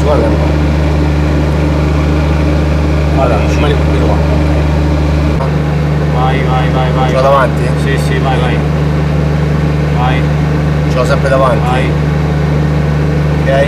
Guarda un po'. Allora, rimani qui qua. Vai. Ce l'ho davanti? Sì, vai. Vai. Ce l'ho sempre davanti? Vai. Ok?